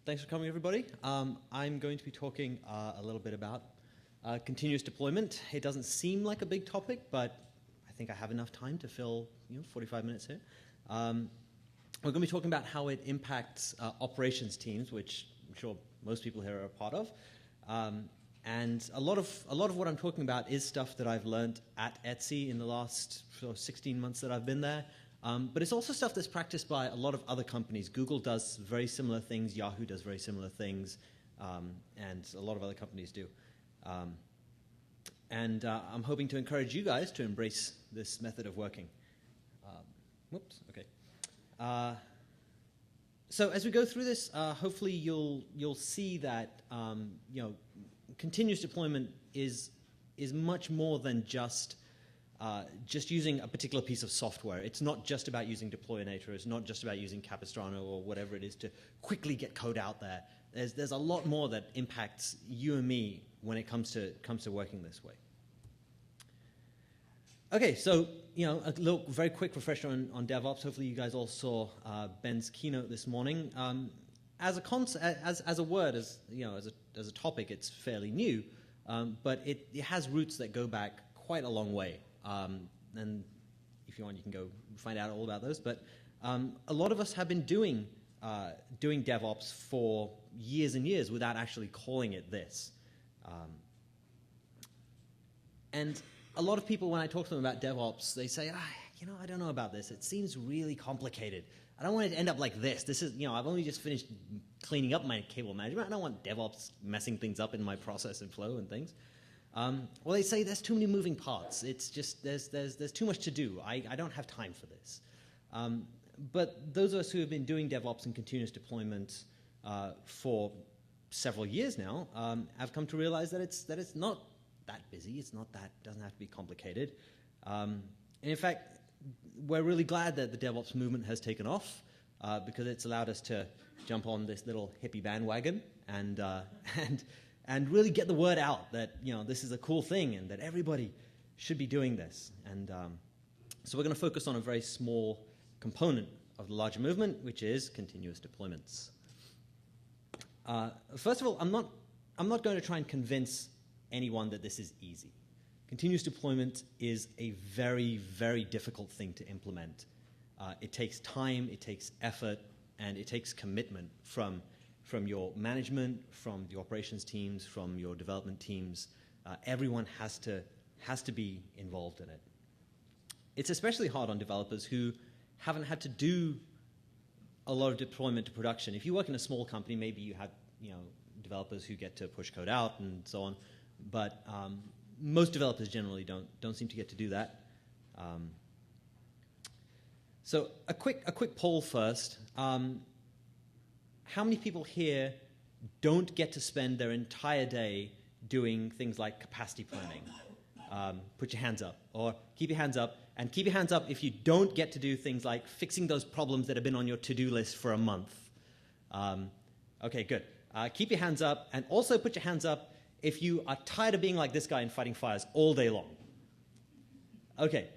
Thanks for coming, everybody. I'm going to be talking a little bit about continuous deployment. It doesn't seem like a big topic, but I think I have enough time to fill 45 minutes here. We're going to be talking about how it impacts operations teams, which I'm sure most people here are a part of. And a lot of what I'm talking about is stuff that I've learned at Etsy in the last 16 months that I've been there. But it's also stuff that's practiced by a lot of other companies. Google does very similar things. Yahoo does very similar things. And a lot of other companies do. And I'm hoping to encourage you guys to embrace this method of working. Whoops, OK. So as we go through this, hopefully you'll see that continuous deployment is much more than just using a particular piece of software. It's not just about using Deployinator. It's not just about using Capistrano or whatever it is to quickly get code out there. There's a lot more that impacts you and me when it comes to working this way. Okay, so a little very quick refresher on DevOps. Hopefully you guys all saw Ben's keynote this morning. As a word, as a topic, it's fairly new, but it has roots that go back quite a long way. And if you want, you can go find out all about those. But a lot of us have been doing DevOps for years and years without actually calling it this. And a lot of people, when I talk to them about DevOps, they say, I don't know about this. It seems really complicated. I don't want it to end up like this. This is, I've only just finished cleaning up my cable management. I don't want DevOps messing things up in my process and flow and things. Well, they say there's too many moving parts. It's just there's too much to do. I don't have time for this. But those of us who have been doing DevOps and continuous deployment for several years now have come to realize that it's not that busy. Doesn't have to be complicated. And in fact, we're really glad that the DevOps movement has taken off because it's allowed us to jump on this little hippie bandwagon and really get the word out that this is a cool thing and that everybody should be doing this. And so we're going to focus on a very small component of the larger movement, which is continuous deployments. First of all, I'm not going to try and convince anyone that this is easy. Continuous deployment is a very, very difficult thing to implement. It takes time, it takes effort, and it takes commitment from your management, from the operations teams, from your development teams. Everyone has to be involved in it. It's especially hard on developers who haven't had to do a lot of deployment to production. If you work in a small company, maybe you have developers who get to push code out and so on. But most developers generally don't seem to get to do that. So a quick poll first. How many people here don't get to spend their entire day doing things like capacity planning? Put your hands up, or keep your hands up, and keep your hands up if you don't get to do things like fixing those problems that have been on your to-do list for a month. Okay, good. Keep your hands up, and also put your hands up if you are tired of being like this guy and fighting fires all day long. Okay.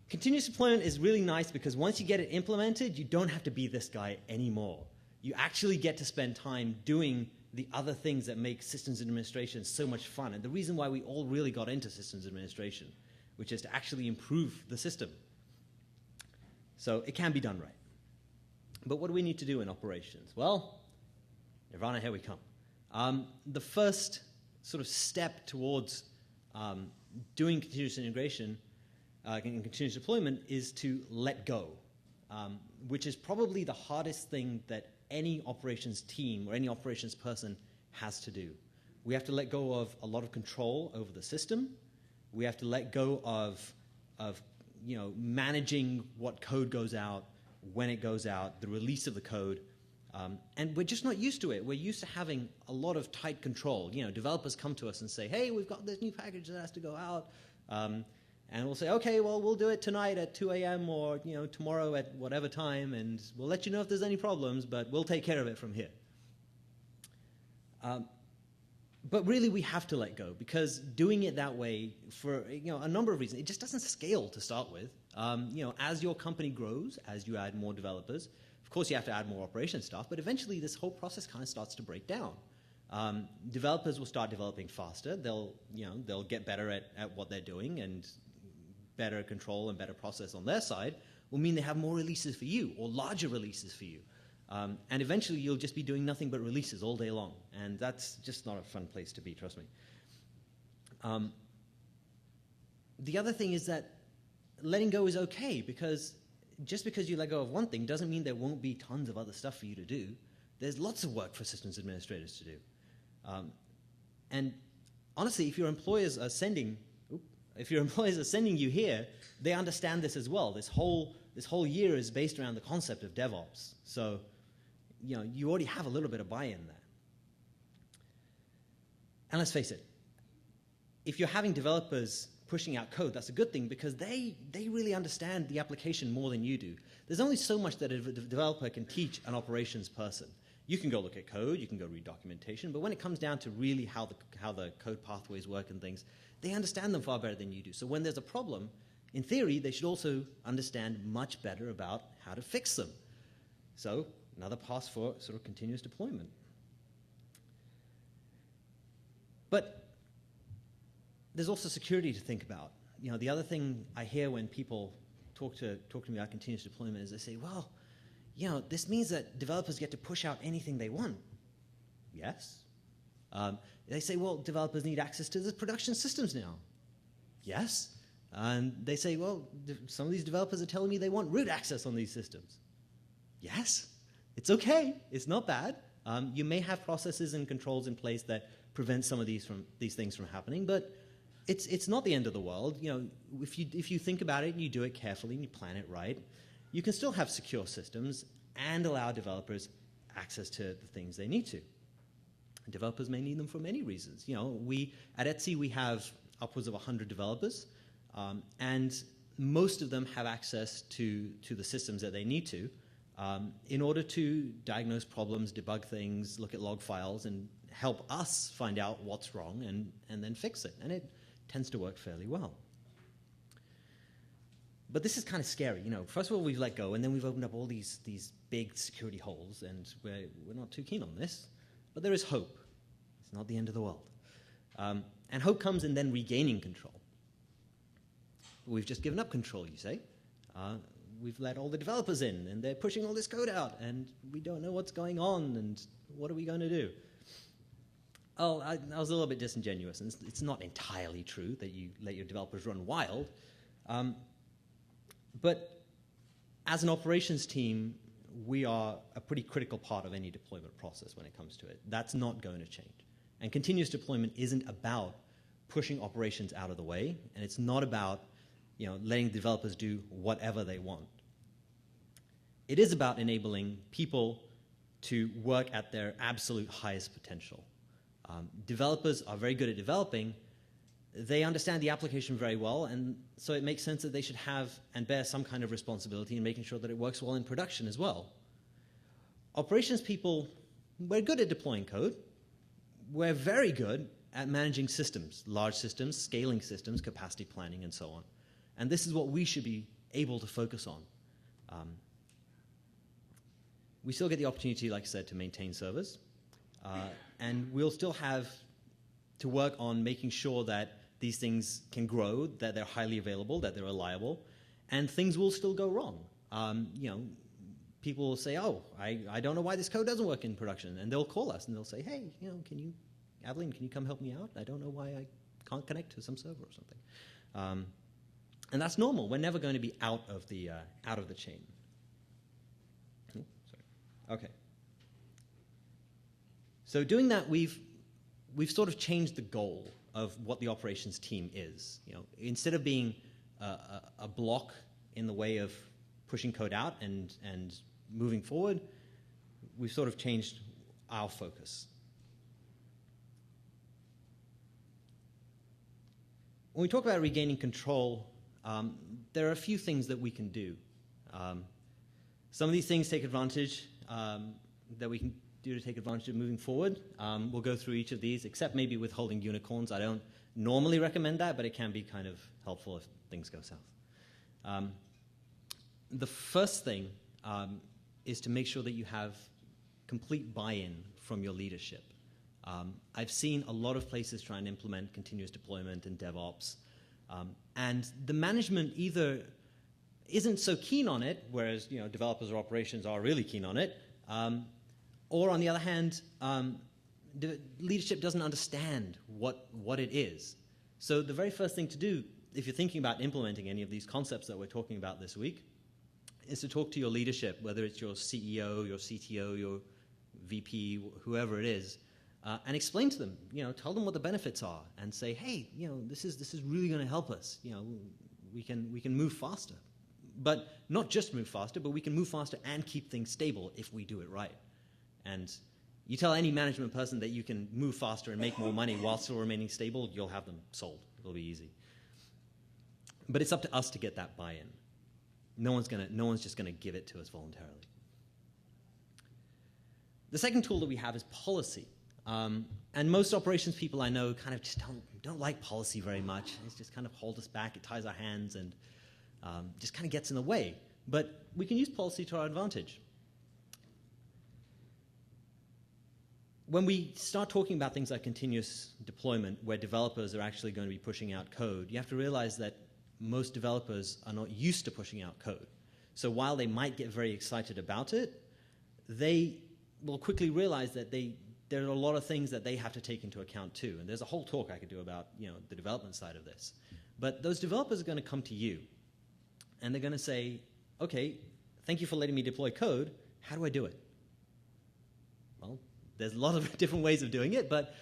Continuous deployment is really nice because once you get it implemented, you don't have to be this guy anymore. You actually get to spend time doing the other things that make systems administration so much fun. And the reason why we all really got into systems administration, which is to actually improve the system. So it can be done right. But what do we need to do in operations? Well, Nirvana, here we come. The first sort of step towards doing continuous integration and continuous deployment is to let go, which is probably the hardest thing that any operations team or any operations person has to do. We have to let go of a lot of control over the system. We have to let go of managing what code goes out, when it goes out, the release of the code. And we're just not used to it. We're used to having a lot of tight control. Developers come to us and say, hey, we've got this new package that has to go out. And we'll say, OK, well, we'll do it tonight at 2 a.m. or tomorrow at whatever time, and we'll let you know if there's any problems, but we'll take care of it from here. But really, we have to let go, because doing it that way for a number of reasons, it just doesn't scale to start with. As your company grows, as you add more developers, of course you have to add more operation staff, but eventually this whole process kind of starts to break down. Developers will start developing faster. They'll get better at what they're doing, and better control and better process on their side will mean they have more releases for you, or larger releases for you. And eventually you'll just be doing nothing but releases all day long. And that's just not a fun place to be, trust me. The other thing is that letting go is okay, because just because you let go of one thing doesn't mean there won't be tons of other stuff for you to do. There's lots of work for systems administrators to do. And honestly, if your employers are sending you here, they understand this as well. This whole year is based around the concept of DevOps. So, you already have a little bit of buy-in there. And let's face it, if you're having developers pushing out code, that's a good thing, because they really understand the application more than you do. There's only so much that a developer can teach an operations person. You can go look at code, you can go read documentation, but when it comes down to really how the code pathways work and things, they understand them far better than you do. So when there's a problem, in theory, they should also understand much better about how to fix them. So another path for sort of continuous deployment. But there's also security to think about. The other thing I hear when people talk to me about continuous deployment is they say, well, this means that developers get to push out anything they want. Yes. They say, well, developers need access to the production systems now. Yes. And they say, well, some of these developers are telling me they want root access on these systems. Yes. It's okay. It's not bad. You may have processes and controls in place that prevent some of these things from happening, but it's not the end of the world. If you think about it and you do it carefully and you plan it right, you can still have secure systems and allow developers access to the things they need to. Developers may need them for many reasons. At Etsy we have upwards of 100 developers, and most of them have access to the systems that they need to in order to diagnose problems, debug things, look at log files, and help us find out what's wrong and then fix it. And it tends to work fairly well. But this is kind of scary. First of all, we've let go, and then we've opened up all these big security holes, and we're not too keen on this. But there is hope. It's not the end of the world. And hope comes in then regaining control. We've just given up control, you say. We've let all the developers in, and they're pushing all this code out, and we don't know what's going on, and what are we going to do? Oh, I was a little bit disingenuous, and it's not entirely true that you let your developers run wild. But as an operations team, we are a pretty critical part of any deployment process when it comes to it. That's not going to change. And continuous deployment isn't about pushing operations out of the way, and it's not about letting developers do whatever they want. It is about enabling people to work at their absolute highest potential. Developers are very good at developing. They understand the application very well, and so it makes sense that they should have and bear some kind of responsibility in making sure that it works well in production as well. Operations people, we're good at deploying code. We're very good at managing systems, large systems, scaling systems, capacity planning, and so on. And this is what we should be able to focus on. We still get the opportunity, like I said, to maintain servers. And we'll still have to work on making sure that these things can grow, that they're highly available, that they're reliable, and things will still go wrong. People will say, oh, I don't know why this code doesn't work in production, and they'll call us and they'll say, hey, Avleen, can you come help me out? I don't know why I can't connect to some server or something. And that's normal. We're never going to be out of the chain. Oh, sorry. Okay. So doing that, we've sort of changed the goal of what the operations team is. Instead of being a block in the way of pushing code out and moving forward, we've sort of changed our focus. When we talk about regaining control, there are a few things that we can do. Some of these things take advantage that we can do to take advantage of moving forward. We'll go through each of these, except maybe withholding unicorns. I don't normally recommend that, but it can be kind of helpful if things go south. the first thing is to make sure that you have complete buy-in from your leadership. I've seen a lot of places try and implement continuous deployment and DevOps, and the management either isn't so keen on it, whereas developers or operations are really keen on it, or on the other hand, the leadership doesn't understand what it is. So the very first thing to do, if you're thinking about implementing any of these concepts that we're talking about this week, is to talk to your leadership, whether it's your CEO, your CTO, your VP, whoever it is, and explain to them, tell them what the benefits are, and say, hey, this is really going to help us. We can move faster, but not just move faster, but we can move faster and keep things stable if we do it right. And you tell any management person that you can move faster and make more money while still remaining stable, you'll have them sold. It'll be easy. But it's up to us to get that buy-in. No one's just gonna give it to us voluntarily. The second tool that we have is policy. And most operations people I know kind of just don't like policy very much. It's just kind of hold us back, it ties our hands, and just kind of gets in the way. But we can use policy to our advantage. When we start talking about things like continuous deployment, where developers are actually going to be pushing out code, you have to realize that most developers are not used to pushing out code. So while they might get very excited about it, they will quickly realize that there are a lot of things that they have to take into account too. And there's a whole talk I could do about the development side of this. But those developers are going to come to you, and they're going to say, okay, thank you for letting me deploy code. How do I do it? Well, there's a lot of different ways of doing it, but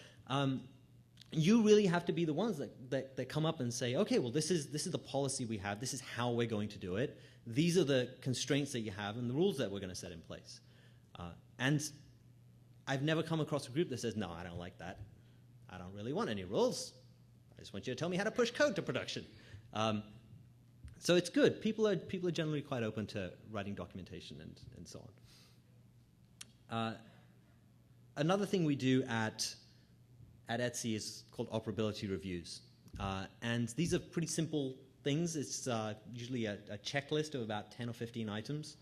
you really have to be the ones that come up and say, okay, well, this is the policy we have. This is how we're going to do it. These are the constraints that you have and the rules that we're going to set in place. And I've never come across a group that says, no, I don't like that. I don't really want any rules. I just want you to tell me how to push code to production. So it's good. People are generally quite open to writing documentation and so on. Another thing we do at Etsy is called operability reviews. And these are pretty simple things. It's usually a checklist of about 10 or 15 items.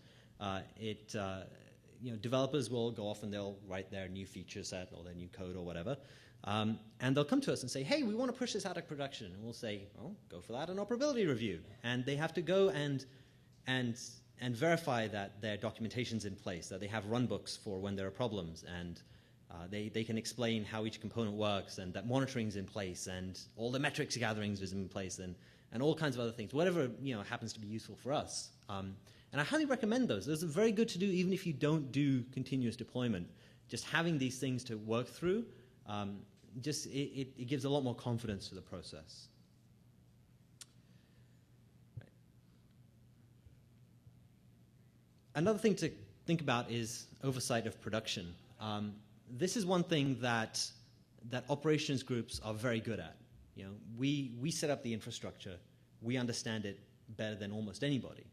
Developers will go off and they'll write their new feature set or their new code or whatever. And they'll come to us and say, hey, we want to push this out of production. And we'll say, well, go for that, an operability review. And they have to go and verify that their documentation's in place, that they have runbooks for when there are problems, and they can explain how each component works, and that monitoring's in place, and all the metrics gatherings is in place, and all kinds of other things, whatever happens to be useful for us. And I highly recommend those. Those are very good to do even if you don't do continuous deployment. Just having these things to work through, it gives a lot more confidence to the process. Right. Another thing to think about is oversight of production. This is one thing that operations groups are very good at. We set up the infrastructure. We understand it better than almost anybody.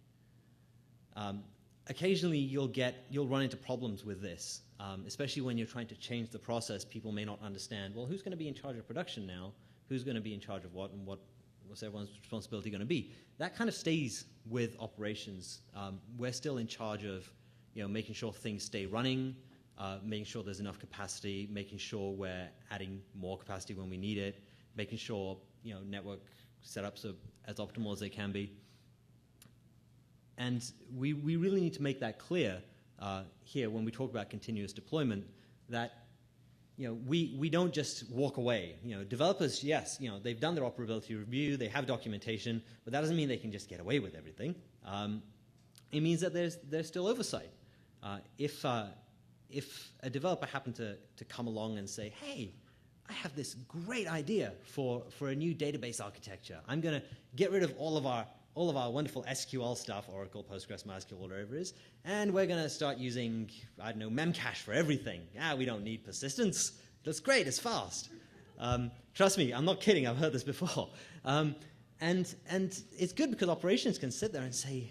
Occasionally, you'll run into problems with this, especially when you're trying to change the process. People may not understand, well, who's going to be in charge of production now? Who's going to be in charge of what, and what's everyone's responsibility going to be? That kind of stays with operations. We're still in charge of making sure things stay running, making sure there's enough capacity, making sure we're adding more capacity when we need it, making sure network setups are as optimal as they can be. And we really need to make that clear here when we talk about continuous deployment, that we don't just walk away. Developers, yes, they've done their operability review, they have documentation, but that doesn't mean they can just get away with everything. It means that there's still oversight. If a developer happened to come along and say, hey, I have this great idea for a new database architecture. I'm going to get rid of all of our wonderful SQL stuff, Oracle, Postgres, MySQL, whatever it is, and we're going to start using, I don't know, Memcache for everything. We don't need persistence. That's great. It's fast. Trust me, I'm not kidding. I've heard this before. And it's good because operations can sit there and say,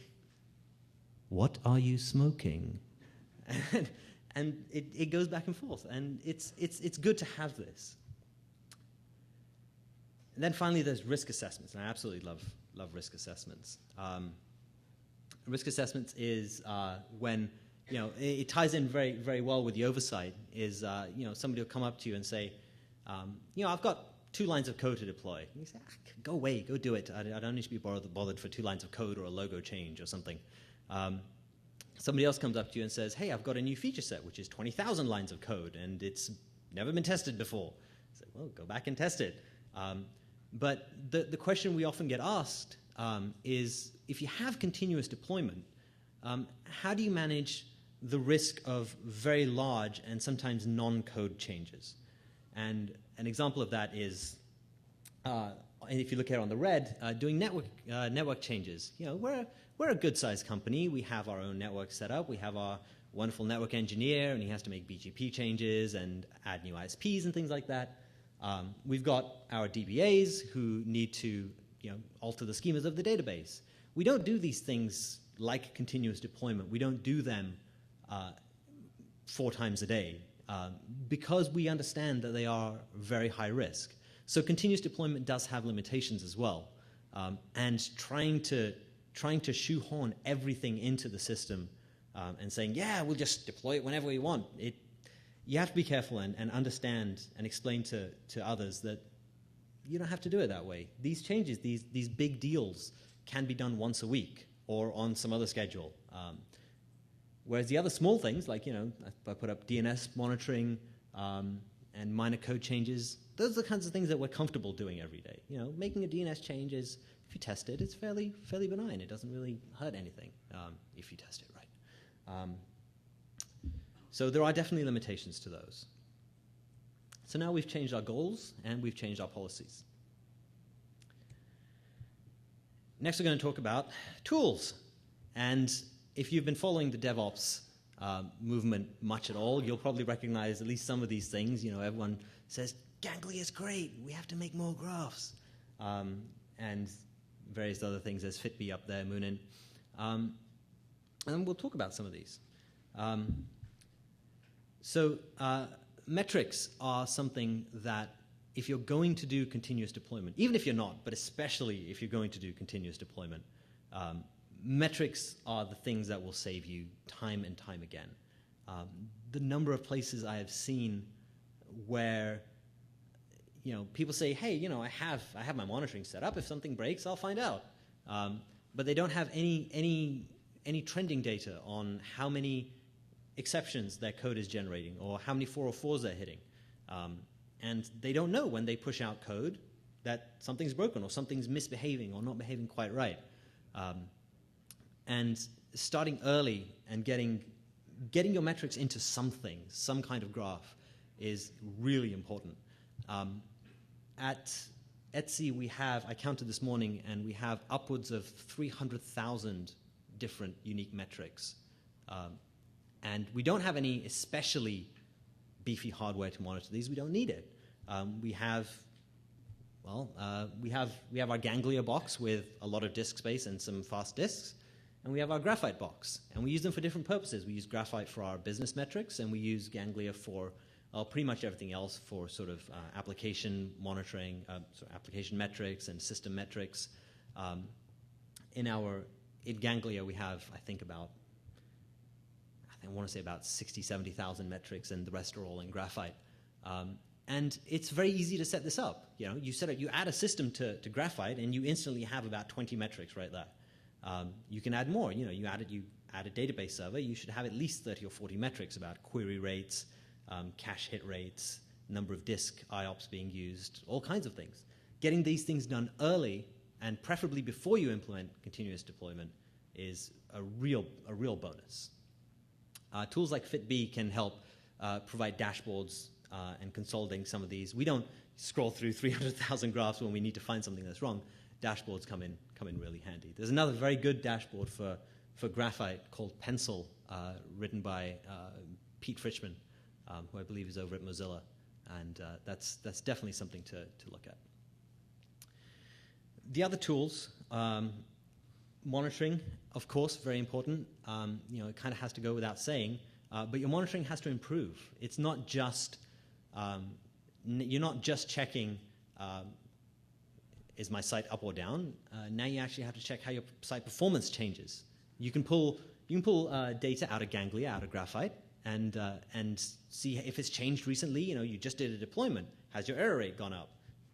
what are you smoking? And it goes back and forth. And it's good to have this. And then finally, there's risk assessments. And I absolutely love risk assessments. risk assessments is when, it ties in very, very well with the oversight, is, somebody will come up to you and say, I've got 2 lines of code to deploy. And you say, go away, go do it. I don't need to be bothered for 2 lines of code or a logo change or something. Somebody else comes up to you and says, hey, I've got a new feature set, which is 20,000 lines of code, and it's never been tested before. So, well, go back and test it. But the question we often get asked is, if you have continuous deployment, how do you manage the risk of very large and sometimes non-code changes? And an example of that is, if you look here on the red, doing network changes. We're a good-sized company. We have our own network set up. We have our wonderful network engineer, and he has to make BGP changes and add new ISPs and things like that. We've got our DBAs who need to alter the schemas of the database. We don't do these things like continuous deployment. We don't do them 4 times a day because we understand that they are very high risk. So continuous deployment does have limitations as well. And trying to shoehorn everything into the system and saying, yeah, we'll just deploy it whenever we want, you have to be careful and understand and explain to others that you don't have to do it that way. These changes, these big deals, can be done once a week or on some other schedule. Whereas the other small things, like, I put up DNS monitoring and minor code changes, those are the kinds of things that we're comfortable doing every day. Making a DNS change is, if you test it, it's fairly benign. It doesn't really hurt anything if you test it right. So there are definitely limitations to those. So now we've changed our goals and we've changed our policies. Next we're going to talk about tools. And if you've been following the DevOps movement much at all, you'll probably recognize at least some of these things. Everyone says, Gangly is great, we have to make more graphs. And various other things. There's Fitbee up there, Moonin. And we'll talk about some of these. So metrics are something that if you're going to do continuous deployment, even if you're not, but especially if you're going to do continuous deployment, metrics are the things that will save you time and time again. The number of places I have seen where people say, hey, I have my monitoring set up. If something breaks, I'll find out. But they don't have any trending data on how many exceptions their code is generating or how many 404s they're hitting. And they don't know when they push out code that something's broken or something's misbehaving or not behaving quite right. And starting early and getting your metrics into something, some kind of graph, is really important. At Etsy, I counted this morning, and we have upwards of 300,000 different unique metrics. And we don't have any especially beefy hardware to monitor these. We don't need it. We have our Ganglia box with a lot of disk space and some fast disks, and we have our Graphite box. And we use them for different purposes. We use Graphite for our business metrics, and we use Ganglia for pretty much everything else, for sort of application monitoring, application metrics and system metrics. In Ganglia, we have, I want to say about 60, 70,000 metrics, and the rest are all in Graphite. And it's very easy to set this up. You add a system to Graphite, and you instantly have about 20 metrics right there. You can add more. You add a database server, you should have at least 30 or 40 metrics about query rates, cache hit rates, number of disk IOPS being used, all kinds of things. Getting these things done early, and preferably before you implement continuous deployment, is a real bonus. Tools like Fitbee can help provide dashboards and consolidating some of these. We don't scroll through 300,000 graphs when we need to find something that's wrong. Dashboards come in really handy. There's another very good dashboard for Graphite called Pencil, written by Pete Fritschman, who I believe is over at Mozilla, and that's definitely something to look at. The other tools, monitoring, of course, very important. It kind of has to go without saying, but your monitoring has to improve. It's not just you're not just checking is my site up or down. Now you actually have to check how your site performance changes. You can pull data out of ganglia, out of graphite, and see if it's changed recently. You just did a deployment. Has your error rate gone up?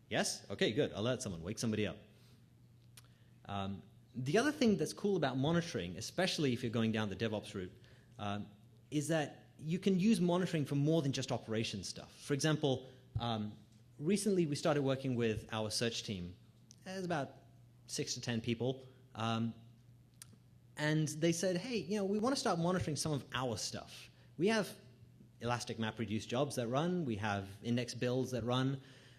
Yes? Okay, good. Alert someone. Wake somebody up. The other thing that's cool about monitoring, especially if you're going down the DevOps route, is that you can use monitoring for more than just operations stuff. For example, recently we started working with our search team. There's about 6 to 10 people. And they said, hey, we want to start monitoring some of our stuff. We have elastic MapReduce jobs that run. We have index builds that run.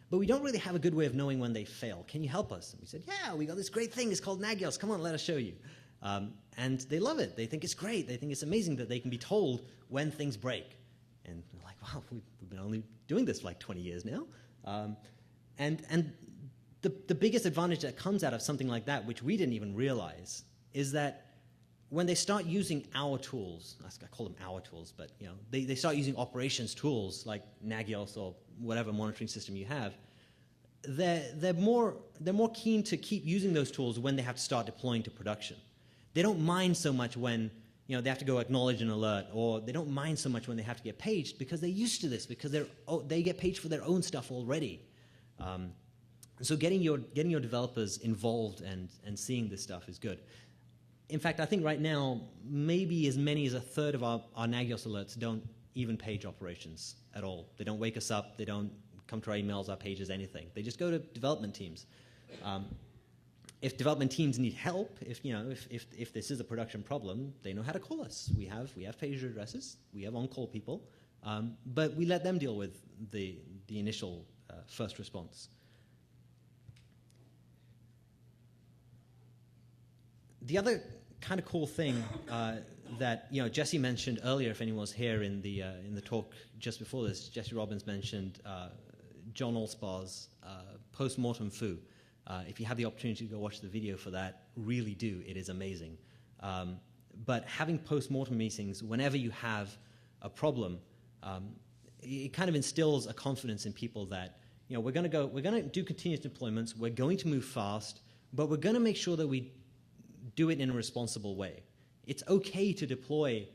But we don't really have a good way of knowing when they fail. Can you help us? And we said, yeah, we got this great thing. It's called Nagios. Come on, let us show you. And they love it. They think it's great. They think it's amazing that they can be told when things break. And we're like, wow, we've been only doing this for like 20 years now. And the biggest advantage that comes out of something like that, which we didn't even realize, is that when they start using our tools, I call them our tools, but they start using operations tools like Nagios or whatever monitoring system you have, they're more keen to keep using those tools when they have to start deploying to production. They don't mind so much when they have to go acknowledge an alert, or they don't mind so much when they have to get paged because they're used to this, because they get paged for their own stuff already. So getting your developers involved and seeing this stuff is good. In fact, I think right now, maybe as many as a third of our Nagios alerts don't even page operations at all. They don't wake us up. They don't come to our emails, our pages, anything. They just go to development teams. If development teams need help, if this is a production problem, they know how to call us. We have pager addresses. We have on-call people. But we let them deal with the initial first response. The other kind of cool thing that Jesse mentioned earlier, if anyone was here in the talk just before this, Jesse Robbins mentioned John Allspar's post-mortem foo. If you have the opportunity to go watch the video for that, really do. It is amazing. But having post-mortem meetings whenever you have a problem, it kind of instills a confidence in people that we're going to do continuous deployments. We're going to move fast, but we're going to make sure that we do it in a responsible way. It's okay to deploy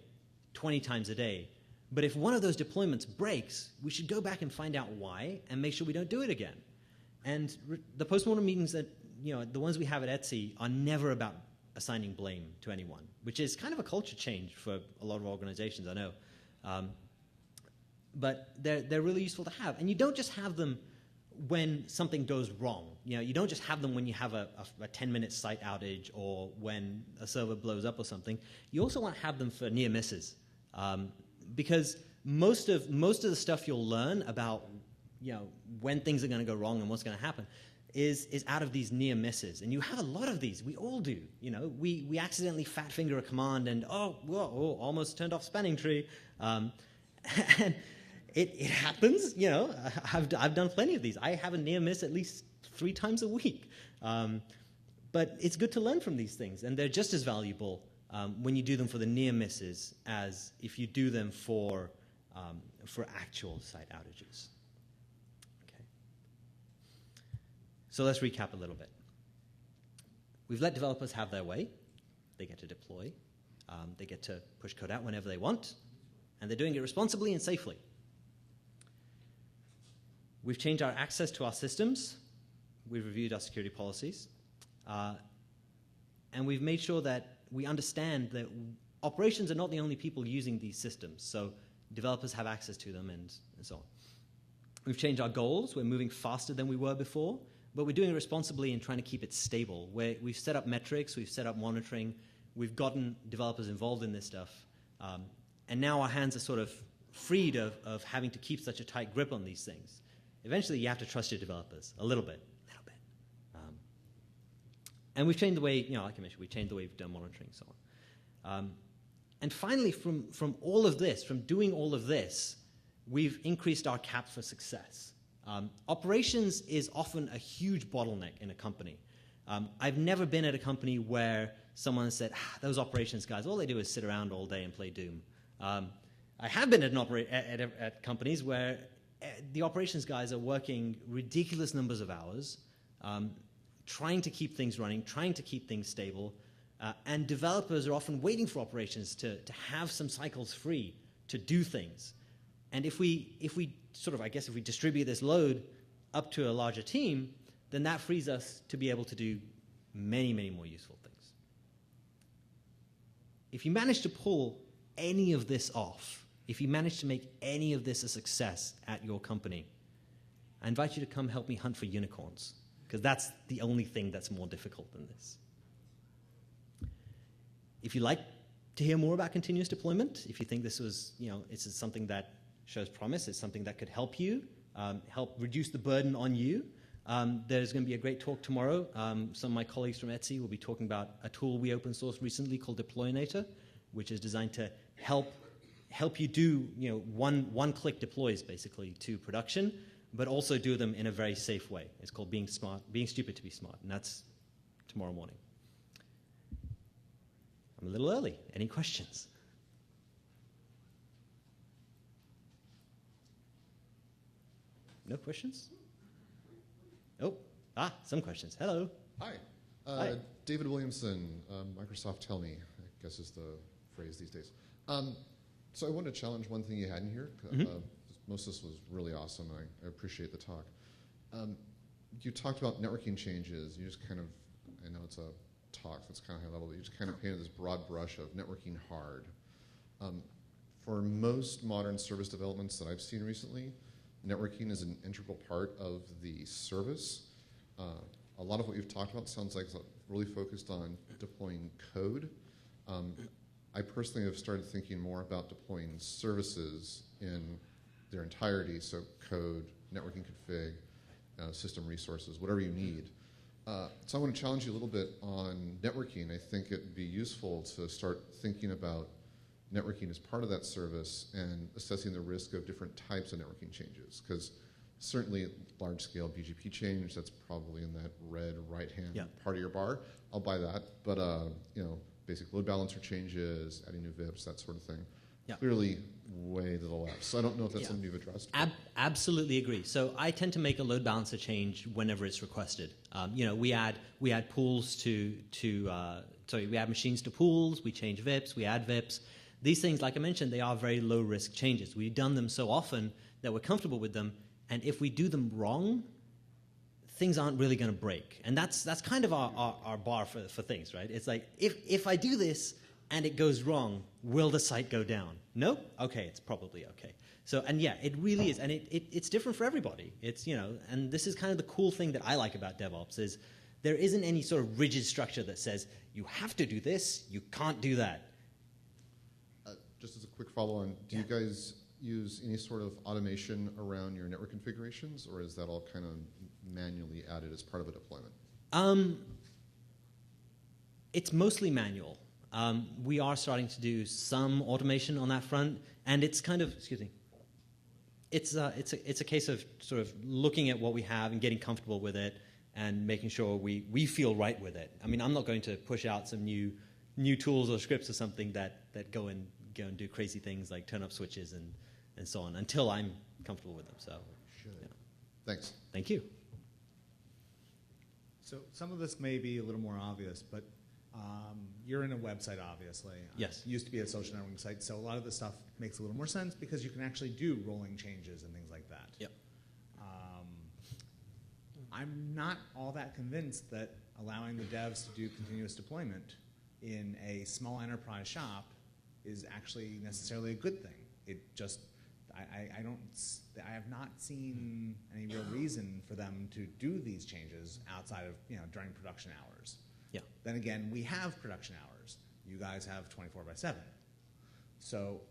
20 times a day, but if one of those deployments breaks, we should go back and find out why and make sure we don't do it again. And the postmortem meetings that, the ones we have at Etsy are never about assigning blame to anyone, which is kind of a culture change for a lot of organizations, I know. But they're really useful to have. And you don't just have them when something goes wrong. You don't just have them when you have a 10-minute site outage or when a server blows up or something. You also want to have them for near misses, because most of the stuff you'll learn about when things are going to go wrong and what's going to happen is out of these near misses. And you have a lot of these. We all do. We accidentally fat finger a command and almost turned off spanning tree, and It happens, I've done plenty of these. I have a near miss at least 3 times a week. But it's good to learn from these things, and they're just as valuable when you do them for the near misses as if you do them for actual site outages. Okay. So let's recap a little bit. We've let developers have their way. They get to deploy. They get to push code out whenever they want, and they're doing it responsibly and safely. We've changed our access to our systems. We've reviewed our security policies. And we've made sure that we understand that operations are not the only people using these systems. So developers have access to them and so on. We've changed our goals. We're moving faster than we were before, but we're doing it responsibly and trying to keep it stable. We've set up metrics. We've set up monitoring. We've gotten developers involved in this stuff. And now our hands are sort of freed of having to keep such a tight grip on these things. Eventually, you have to trust your developers a little bit. And we've changed the way, like I mentioned, we've changed the way we've done monitoring and so on. And finally, from all of this, from doing all of this, we've increased our cap for success. Operations is often a huge bottleneck in a company. I've never been at a company where someone said, those operations guys, all they do is sit around all day and play Doom. I have been at companies where the operations guys are working ridiculous numbers of hours, trying to keep things running, trying to keep things stable, And developers are often waiting for operations to have some cycles free to do things. And if we sort of, I guess, if we distribute this load up to a larger team, then that frees us to be able to do many, many more useful things. If you manage to pull any of this off, if you manage to make any of this a success at your company, I invite you to come help me hunt for unicorns, because that's the only thing that's more difficult than this. If you'd like to hear more about continuous deployment, if you think this was, this is something that shows promise, it's something that could help you, help reduce the burden on you, there's going to be a great talk tomorrow. Some of my colleagues from Etsy will be talking about a tool we open sourced recently called Deployinator, which is designed to help you do one-click deploys basically to production, but also do them in a very safe way. It's called being stupid to be smart, and that's tomorrow morning. I'm a little early. Any questions? No questions? Oh, some questions. Hello. Hi. Hi. David Williamson, Microsoft Tell Me, I guess is the phrase these days. So I wanted to challenge one thing you had in here. Most of this was really awesome, and I appreciate the talk. You talked about networking changes. You just kind of, I know it's a talk that's kind of high level, but you just kind of painted this broad brush of networking hard. For most modern service developments that I've seen recently, networking is an integral part of the service. A lot of what you've talked about sounds like it's really focused on deploying code. I personally have started thinking more about deploying services in their entirety, so code, networking config, system resources, whatever you need. So I want to challenge you a little bit on networking. I think it'd be useful to start thinking about networking as part of that service and assessing the risk of different types of networking changes. Because certainly large-scale BGP change, that's probably in that red right-hand part of your bar. I'll buy that. But basic load balancer changes, adding new VIPs, that sort of thing. Clearly way to the left. So I don't know if that's something you've addressed. Absolutely agree. So I tend to make a load balancer change whenever it's requested. We add pools we add machines to pools, we change VIPs, we add VIPs. These things, like I mentioned, they are very low-risk changes. We've done them so often that we're comfortable with them, and if we do them wrong, things aren't really going to break. And that's kind of our bar for things, right? It's like, if I do this and it goes wrong, will the site go down? No? Okay, it's probably okay. So, and yeah, it really is. And it's different for everybody. It's, and this is kind of the cool thing that I like about DevOps is there isn't any sort of rigid structure that says, you have to do this, you can't do that. Just as a quick follow-on, do you guys use any sort of automation around your network configurations, or is that all kind of manually added as part of a deployment? It's mostly manual. We are starting to do some automation on that front, and it's kind of, it's a case of sort of looking at what we have and getting comfortable with it and making sure we feel right with it. I mean, I'm not going to push out some new tools or scripts or something that go and do crazy things like turn up switches and so on until I'm comfortable with them. So, Thanks. Thank you. So some of this may be a little more obvious, but you're in a website, obviously. Yes. It used to be a social networking site, so a lot of this stuff makes a little more sense because you can actually do rolling changes and things like that. Yep. I'm not all that convinced that allowing the devs to do continuous deployment in a small enterprise shop is actually necessarily a good thing. It just, I have not seen any real reason for them to do these changes outside of, during production hours. Yeah. Then again, we have production hours. You guys have 24/7. So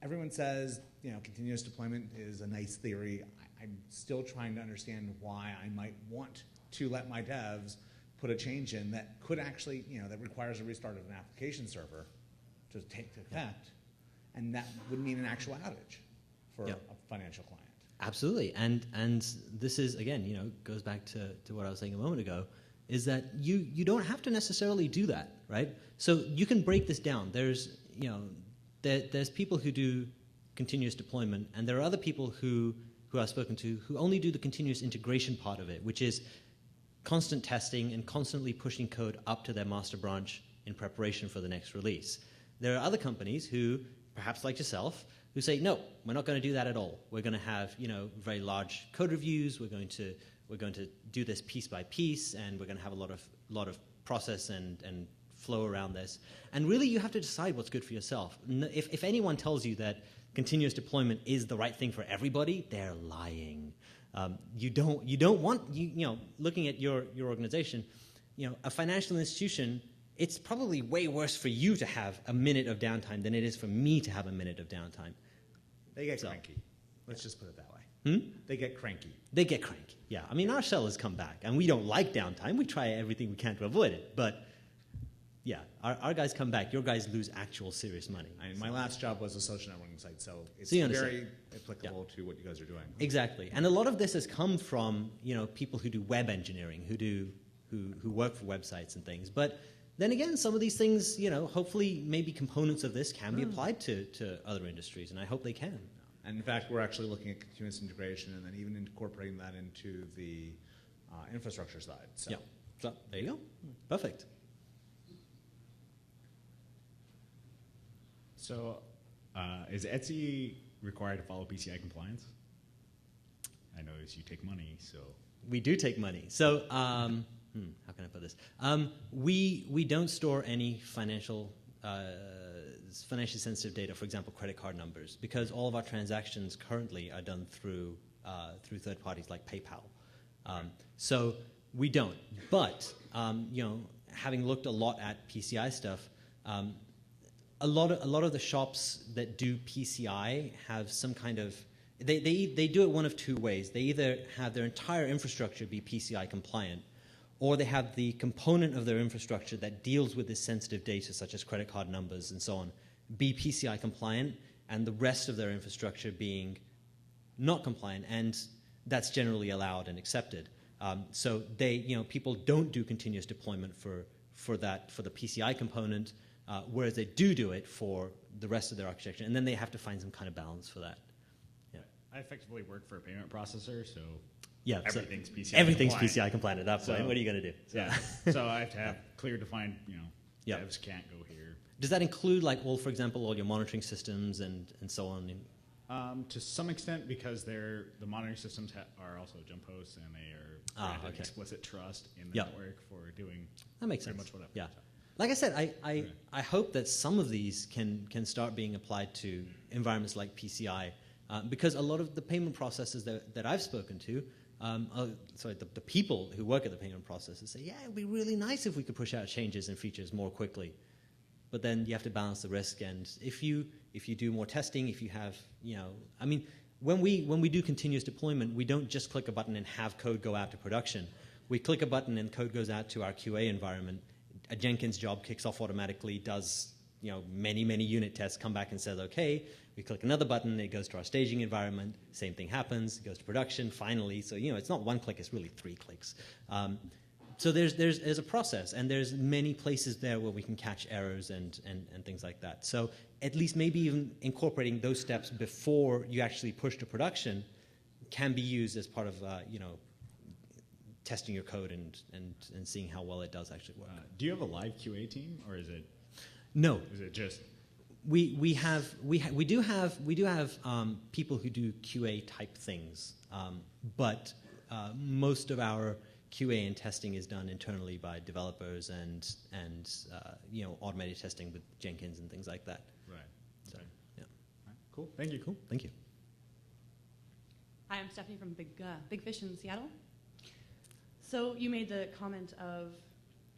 everyone says, continuous deployment is a nice theory. I'm still trying to understand why I might want to let my devs put a change in that could actually, that requires a restart of an application server to take effect, and that would mean an actual outage for a financial client. Absolutely, and this is, again, goes back to what I was saying a moment ago, is that you don't have to necessarily do that, right? So you can break this down. There's, there's people who do continuous deployment, and there are other people who I've spoken to who only do the continuous integration part of it, which is constant testing and constantly pushing code up to their master branch in preparation for the next release. There are other companies who, perhaps like yourself, who say, no, we're not going to do that at all. We're going to have very large code reviews. We're going to do this piece by piece, and we're going to have a lot of process and flow around this. And really, you have to decide what's good for yourself. If anyone tells you that continuous deployment is the right thing for everybody, they're lying. You don't want looking at your organization, a financial institution. It's probably way worse for you to have a minute of downtime than it is for me to have a minute of downtime. They get cranky. Let's just put it that way. They get cranky. They get cranky, yeah. I mean, our sellers come back, and we don't like downtime. We try everything we can to avoid it. But, yeah, our guys come back. Your guys lose actual serious money. My last job was a social networking site, so it's So very applicable to what you guys are doing. Exactly. And a lot of this has come from, people who do web engineering, who work for websites and things. But then again, some of these things, hopefully maybe components of this can be applied to other industries, and I hope they can. And in fact, we're actually looking at continuous integration and then even incorporating that into the infrastructure side. So. Yeah. So there you go. Perfect. So is Etsy required to follow PCI compliance? I notice you take money, so. We do take money. So how can I put this? We don't store any financially sensitive data, for example, credit card numbers, because all of our transactions currently are done through third parties like PayPal. So we don't. But having looked a lot at PCI stuff, a lot of the shops that do PCI have some kind of they do it one of two ways. They either have their entire infrastructure be PCI compliant, or they have the component of their infrastructure that deals with this sensitive data, such as credit card numbers and so on, be PCI compliant, and the rest of their infrastructure being not compliant, and that's generally allowed and accepted. So people don't do continuous deployment for the PCI component, whereas they do it for the rest of their architecture, and then they have to find some kind of balance for that. Yeah. I effectively work for a payment processor, so. Yeah, everything's PCI everything's compliant. PCI compliant at that point. So, what are you going to do? So. Yeah, so I have to have clear defined, Yeah. devs can't go here. Does that include, for example, all your monitoring systems and so on? To some extent, because the monitoring systems are also jump hosts, and they are granted explicit trust in the network for doing that makes pretty sense. much whatever. Yeah. Like I said, I hope that some of these can start being applied to environments like PCI, because a lot of the payment processors that I've spoken to, the people who work at the payment processors say, yeah, it'd be really nice if we could push out changes and features more quickly. But then you have to balance the risk, and if you do more testing, if you have, when we do continuous deployment, we don't just click a button and have code go out to production. We click a button and code goes out to our QA environment. A Jenkins job kicks off automatically, does many unit tests, come back and says, okay. We click another button, it goes to our staging environment. Same thing happens, it goes to production. Finally, so it's not one click; it's really 3 clicks. So there's a process, and there's many places there where we can catch errors and things like that. So at least maybe even incorporating those steps before you actually push to production can be used as part of testing your code and seeing how well it does actually work. Do you have a live QA team, or is it? No. Is it just? We do have people who do QA type things, but most of our QA and testing is done internally by developers and automated testing with Jenkins and things like that. Right. So, okay. yeah. All right. Cool. Thank you. Cool. Thank you. Hi, I'm Stephanie from Big Fish in Seattle. So you made the comment of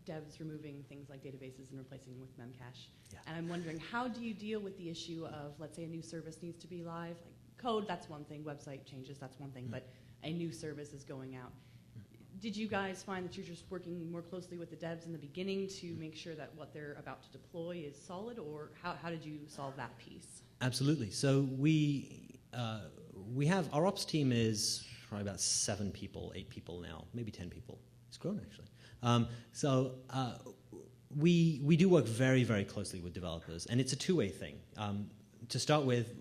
devs removing things like databases and replacing them with memcache. Yeah. And I'm wondering, how do you deal with the issue of, let's say, a new service needs to be live? Like code, that's one thing. Website changes, that's one thing. But a new service is going out. Did you guys find that you're just working more closely with the devs in the beginning to make sure that what they're about to deploy is solid, or how did you solve that piece? Absolutely. So we have, our ops team is probably about 7 people, 8 people now, maybe 10 people. It's grown actually. We do work very, very closely with developers, and it's a two-way thing. To start with,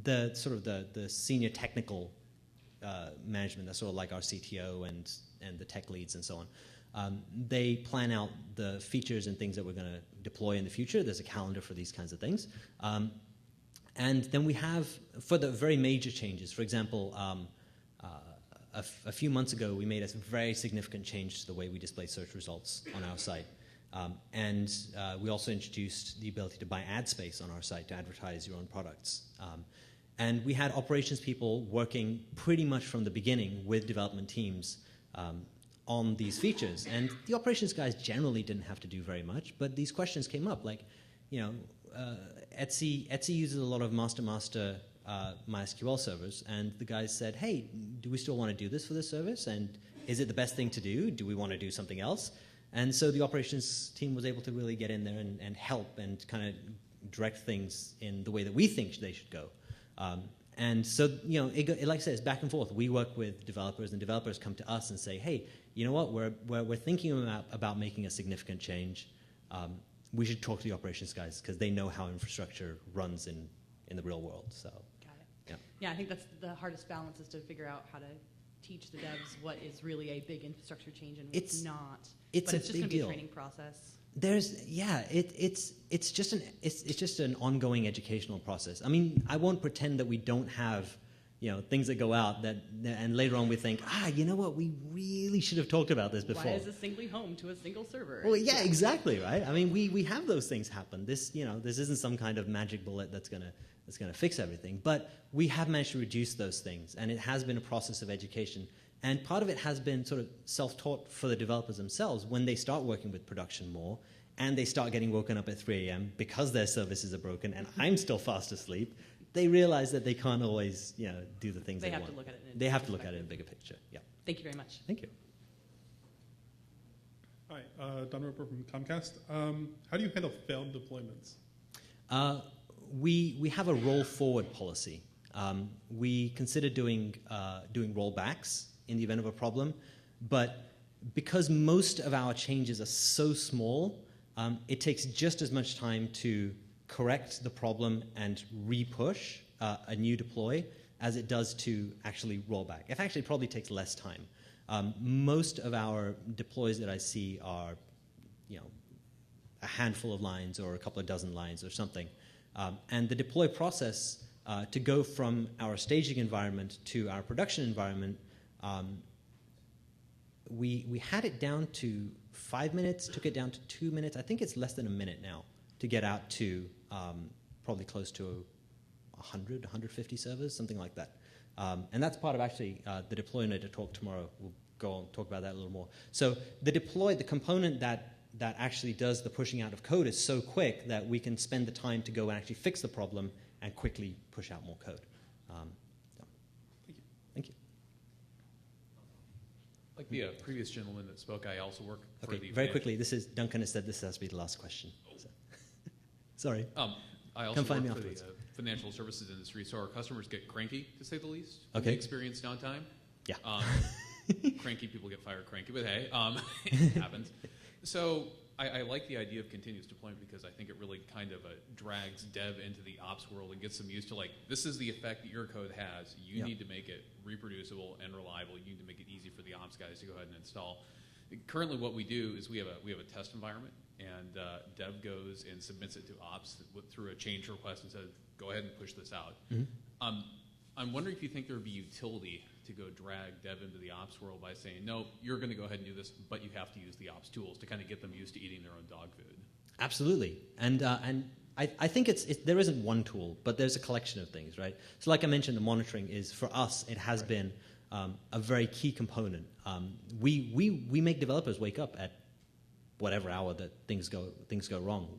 the senior technical management, that's sort of like our CTO and the tech leads and so on. They plan out the features and things that we're going to deploy in the future. There's a calendar for these kinds of things. And then we have, for the very major changes, for example, a few months ago, we made a very significant change to the way we display search results on our site. And we also introduced the ability to buy ad space on our site to advertise your own products. And we had operations people working pretty much from the beginning with development teams on these features. And the operations guys generally didn't have to do very much, but these questions came up, like, Etsy uses a lot of master MySQL servers, and the guys said, hey, do we still want to do this for this service? And is it the best thing to do? Do we want to do something else? And so the operations team was able to really get in there and help and kind of direct things in the way that we think they should go. And so, like I said, it's back and forth. We work with developers, and developers come to us and say, hey, you know what, we're thinking about making a significant change. We should talk to the operations guys because they know how infrastructure runs in the real world. So, got it. Yeah, I think that's the hardest balance, is to figure out how to teach the devs what is really a big infrastructure change and what's not. It's but it's just going to be a deal. training process. It's just an ongoing educational process. I mean, I won't pretend that we don't have things that go out and later on we think, you know what, we really should have talked about this before. Why is this singly home to a single server? Well, yeah, exactly, right? I mean, we have those things happen. This isn't some kind of magic bullet that's gonna fix everything. But we have managed to reduce those things, and it has been a process of education. And part of it has been sort of self-taught for the developers themselves when they start working with production more, and they start getting woken up at 3 a.m. because their services are broken, and I'm still fast asleep. They realize that they can't always, do the things they want. Have to look at it. They have to look at it in a bigger picture. Yeah. Thank you very much. Thank you. Hi, Don Roper from Comcast. How do you handle failed deployments? We have a roll forward policy. We consider doing rollbacks in the event of a problem, but because most of our changes are so small, it takes just as much time to correct the problem and re-push a new deploy as it does to actually roll back. It actually probably takes less time. Most of our deploys that I see are, a handful of lines or a couple of dozen lines or something. And the deploy process to go from our staging environment to our production environment, we had it down to 5 minutes, took it down to 2 minutes. I think it's less than a minute now to get out to probably close to 100, 150 servers, something like that. And that's part of actually the deploy note to talk tomorrow. We'll go on talk about that a little more. So the deploy, the component that actually does the pushing out of code is so quick that we can spend the time to go and actually fix the problem and quickly push out more code. Thank you. Like the previous gentleman that spoke, I also work for the... Very quickly, Duncan has said this has to be the last question. So. Sorry. I also work for the financial services industry, so our customers get cranky, to say the least. Okay. We experience downtime. Yeah. Cranky people get fired cranky, but hey, it happens. So I like the idea of continuous deployment because I think it really kind of drags dev into the ops world and gets them used to, like, this is the effect that your code has. You need to make it reproducible and reliable. You need to make it easy for the ops guys to go ahead and install. Currently what we do is we have a test environment, and dev goes and submits it to ops through a change request and says, go ahead and push this out. Mm-hmm. I'm wondering if you think there would be utility to go drag dev into the ops world by saying, no, you're going to go ahead and do this, but you have to use the ops tools to kind of get them used to eating their own dog food. Absolutely. And I think there isn't one tool, but there's a collection of things, right? So like I mentioned, the monitoring is, for us, it has been a very key component. We make developers wake up at whatever hour that things go wrong.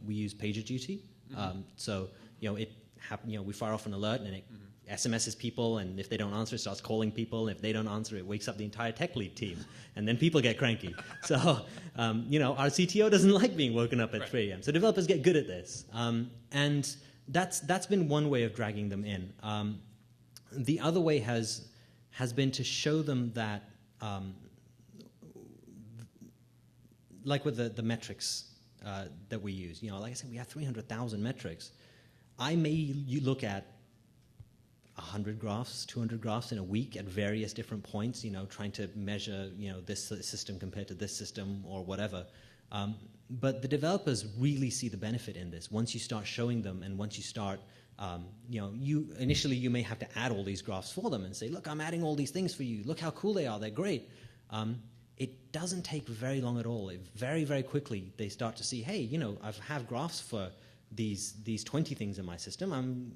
We use PagerDuty, so we fire off an alert and it SMSs people, and if they don't answer, it starts calling people, and if they don't answer, it wakes up the entire tech lead team, and then people get cranky. So our CTO doesn't like being woken up at 3 a.m. So developers get good at this, and that's been one way of dragging them in. The other way has been to show them that, like with the metrics that we use, like I said, we have 300,000 metrics. I may look at 100 graphs, 200 graphs in a week at various different points, trying to measure, this system compared to this system or whatever. But the developers really see the benefit in this. Once you start showing them, and once you start, initially you may have to add all these graphs for them and say, look, I'm adding all these things for you. Look how cool they are. They're great. It doesn't take very long at all. Very, very quickly they start to see, hey, I have graphs for these 20 things in my system.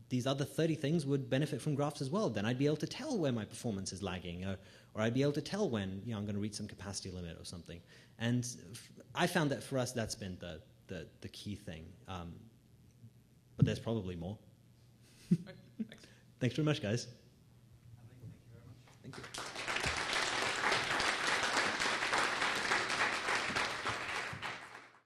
These other 30 things would benefit from graphs as well. Then I'd be able to tell where my performance is lagging, or I'd be able to tell when I'm going to reach some capacity limit or something. And I found that for us, that's been the key thing. But there's probably more. Thanks. Thanks very much, guys.